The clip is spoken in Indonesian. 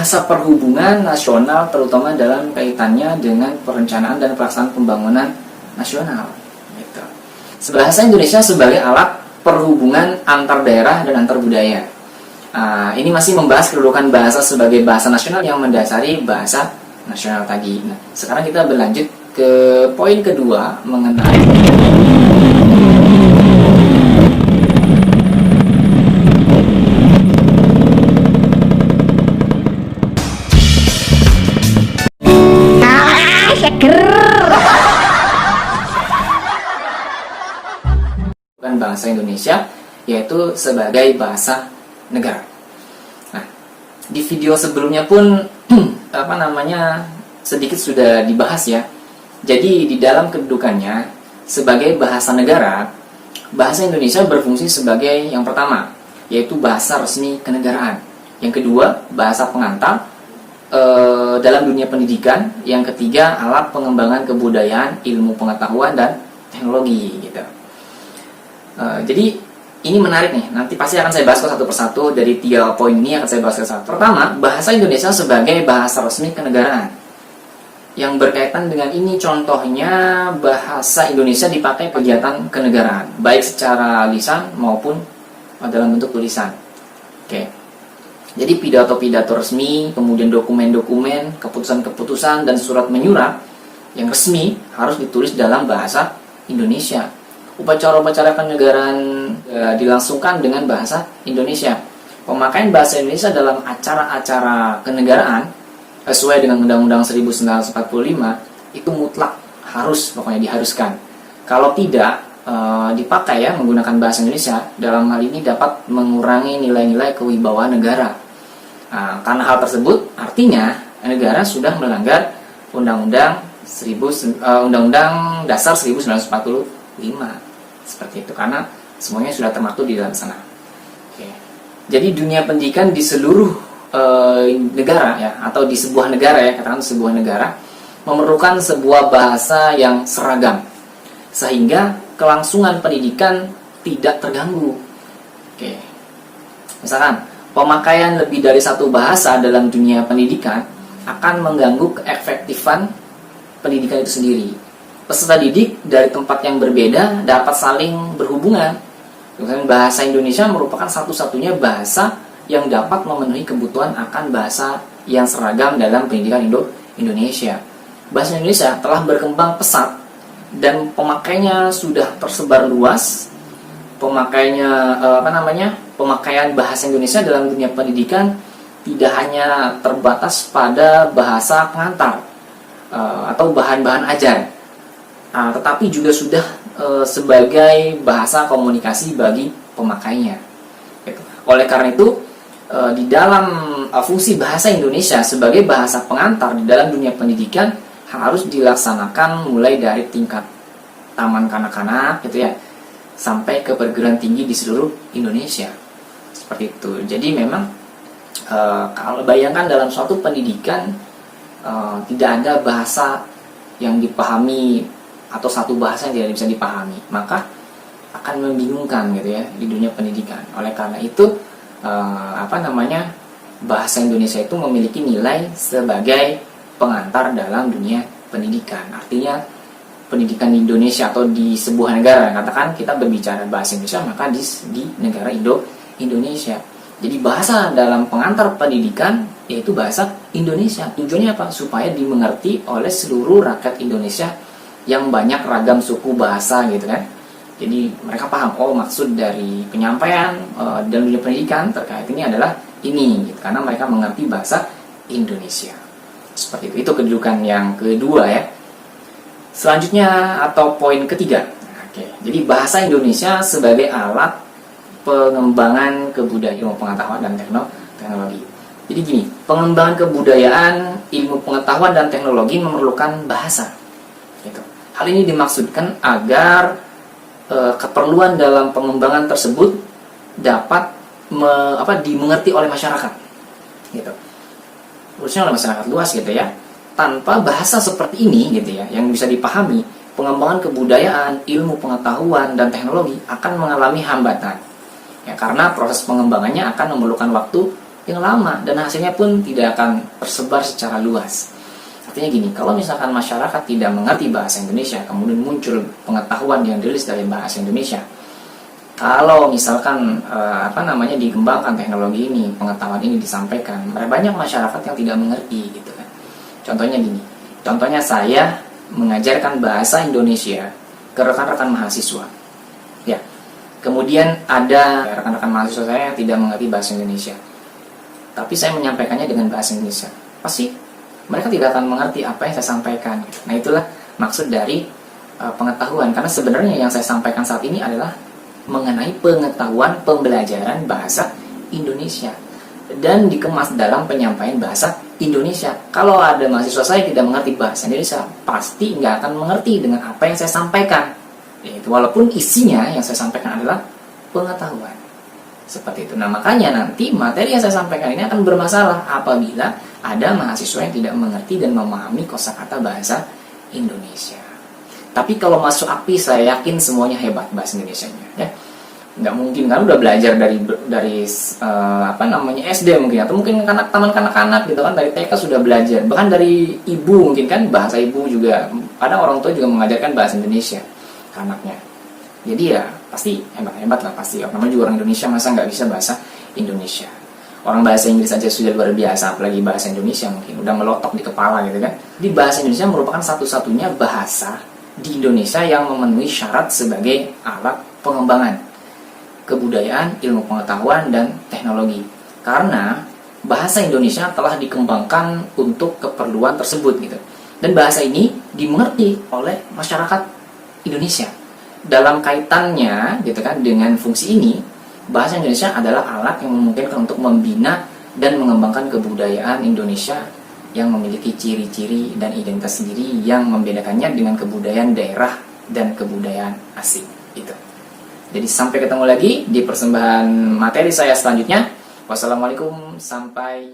bahasa perhubungan nasional, terutama dalam kaitannya dengan perencanaan dan pelaksanaan pembangunan nasional. Gitu. Bahasa Indonesia sebagai alat perhubungan antar daerah dan antar budaya. Ini masih membahas kedudukan bahasa sebagai bahasa nasional yang mendasari bahasa nasional tadi. Nah, sekarang kita berlanjut ke poin kedua mengenai bahasa Indonesia, yaitu sebagai bahasa negara. Nah, di video sebelumnya pun sedikit sudah dibahas ya. Jadi di dalam kedudukannya sebagai bahasa negara, bahasa Indonesia berfungsi sebagai yang pertama, yaitu bahasa resmi kenegaraan. Yang kedua, bahasa pengantar dalam dunia pendidikan. Yang ketiga, alat pengembangan kebudayaan, ilmu pengetahuan dan teknologi gitu. Jadi ini menarik nih, nanti pasti akan saya bahas satu persatu. Dari 3 poin ini akan saya bahas satu. Pertama, bahasa Indonesia sebagai bahasa resmi kenegaraan. Yang berkaitan dengan ini, contohnya bahasa Indonesia dipakai kegiatan kenegaraan, baik secara lisan maupun dalam bentuk tulisan. Oke. Jadi pidato-pidato resmi, kemudian dokumen-dokumen, keputusan-keputusan, dan surat menyurat yang resmi harus ditulis dalam bahasa Indonesia. Upacara-upacara kenegaraan dilangsungkan dengan bahasa Indonesia. Pemakaian bahasa Indonesia dalam acara-acara kenegaraan sesuai dengan Undang-Undang 1945 itu mutlak, harus, pokoknya diharuskan. Kalau tidak dipakai ya menggunakan bahasa Indonesia, dalam hal ini dapat mengurangi nilai-nilai kewibawaan negara. Karena hal tersebut artinya negara sudah melanggar Undang-Undang Dasar 1945. Seperti itu, karena semuanya sudah termaktub di dalam sana. Oke. Jadi dunia pendidikan di seluruh negara ya, atau di sebuah negara ya, katakan sebuah negara memerlukan sebuah bahasa yang seragam sehingga kelangsungan pendidikan tidak terganggu. Oke. Misalkan pemakaian lebih dari satu bahasa dalam dunia pendidikan akan mengganggu keefektifan pendidikan itu sendiri. Peserta didik dari tempat yang berbeda dapat saling berhubungan. Bahasa Indonesia merupakan satu-satunya bahasa yang dapat memenuhi kebutuhan akan bahasa yang seragam dalam pendidikan Indonesia. Bahasa Indonesia telah berkembang pesat dan pemakainya sudah tersebar luas. Pemakaian bahasa Indonesia dalam dunia pendidikan tidak hanya terbatas pada bahasa pengantar atau bahan-bahan ajar, tetapi juga sudah sebagai bahasa komunikasi bagi pemakainya. Oleh karena itu, di dalam fungsi bahasa Indonesia sebagai bahasa pengantar di dalam dunia pendidikan harus dilaksanakan mulai dari tingkat taman kanak-kanak gitu ya, sampai ke perguruan tinggi di seluruh Indonesia. Seperti itu. Jadi memang kalau bayangkan dalam suatu pendidikan tidak ada bahasa yang dipahami atau satu bahasa yang tidak bisa dipahami, maka akan membingungkan gitu ya di dunia pendidikan. Oleh karena itu bahasa Indonesia itu memiliki nilai sebagai pengantar dalam dunia pendidikan. Artinya pendidikan di Indonesia atau di sebuah negara, katakan kita berbicara bahasa Indonesia, maka di negara Indonesia. Jadi bahasa dalam pengantar pendidikan yaitu bahasa Indonesia. Tujuannya apa? Supaya dimengerti oleh seluruh rakyat Indonesia yang banyak ragam suku bahasa gitu kan. Jadi mereka paham, maksud dari penyampaian dan dunia pendidikan terkait ini adalah ini gitu, karena mereka mengerti bahasa Indonesia. Seperti itu kedudukan yang kedua ya. Selanjutnya atau poin ketiga. Jadi bahasa Indonesia sebagai alat pengembangan kebudayaan, ilmu pengetahuan dan teknologi. Jadi gini, pengembangan kebudayaan, ilmu pengetahuan dan teknologi memerlukan bahasa. Gitu. Hal ini dimaksudkan agar keperluan dalam pengembangan tersebut dapat dimengerti oleh masyarakat, gitu. Khususnya oleh masyarakat luas gitu ya. Tanpa bahasa seperti ini gitu ya, yang bisa dipahami, pengembangan kebudayaan, ilmu pengetahuan dan teknologi akan mengalami hambatan. Ya, karena proses pengembangannya akan memerlukan waktu yang lama dan hasilnya pun tidak akan tersebar secara luas. Artinya gini, kalau misalkan masyarakat tidak mengerti bahasa Indonesia, kemudian muncul pengetahuan yang dirilis dari bahasa Indonesia, kalau misalkan dikembangkan teknologi ini, pengetahuan ini disampaikan, banyak masyarakat yang tidak mengerti gitu kan. Contohnya gini, saya mengajarkan bahasa Indonesia ke rekan-rekan mahasiswa. Ya. Kemudian ada rekan-rekan mahasiswa saya yang tidak mengerti bahasa Indonesia. Tapi saya menyampaikannya dengan bahasa Indonesia. Pasti mereka tidak akan mengerti apa yang saya sampaikan. Nah, itulah maksud dari pengetahuan. Karena sebenarnya yang saya sampaikan saat ini adalah mengenai pengetahuan pembelajaran bahasa Indonesia dan dikemas dalam penyampaian bahasa Indonesia. Kalau ada mahasiswa saya tidak mengerti bahasa Indonesia, pasti nggak akan mengerti dengan apa yang saya sampaikan. Yaitu walaupun isinya yang saya sampaikan adalah pengetahuan. Seperti itu. Nah, makanya nanti materi yang saya sampaikan ini akan bermasalah apabila ada mahasiswa yang tidak mengerti dan memahami kosakata bahasa Indonesia. Tapi kalau masuk API, saya yakin semuanya hebat bahasa Indonesianya, ya. Nggak mungkin kan udah belajar dari SD mungkin, atau mungkin taman kanak-kanak gitu kan, dari TK sudah belajar, bahkan dari ibu mungkin kan, bahasa ibu juga, kadang orang tua juga mengajarkan bahasa Indonesia ke anaknya. Jadi ya pasti hebat-hebat lah, pasti. Namanya juga orang Indonesia, masa nggak bisa bahasa Indonesia. Orang bahasa Inggris aja sudah luar biasa, apalagi bahasa Indonesia mungkin udah melotok di kepala gitu kan. Di bahasa Indonesia merupakan satu-satunya bahasa di Indonesia yang memenuhi syarat sebagai alat pengembangan kebudayaan, ilmu pengetahuan, dan teknologi. Karena bahasa Indonesia telah dikembangkan untuk keperluan tersebut gitu. Dan bahasa ini dimengerti oleh masyarakat Indonesia. Dalam kaitannya gitu kan dengan fungsi ini, bahasa Indonesia adalah alat yang memungkinkan untuk membina dan mengembangkan kebudayaan Indonesia yang memiliki ciri-ciri dan identitas sendiri yang membedakannya dengan kebudayaan daerah dan kebudayaan asing itu. Jadi sampai ketemu lagi di persembahan materi saya selanjutnya. Wassalamualaikum, sampai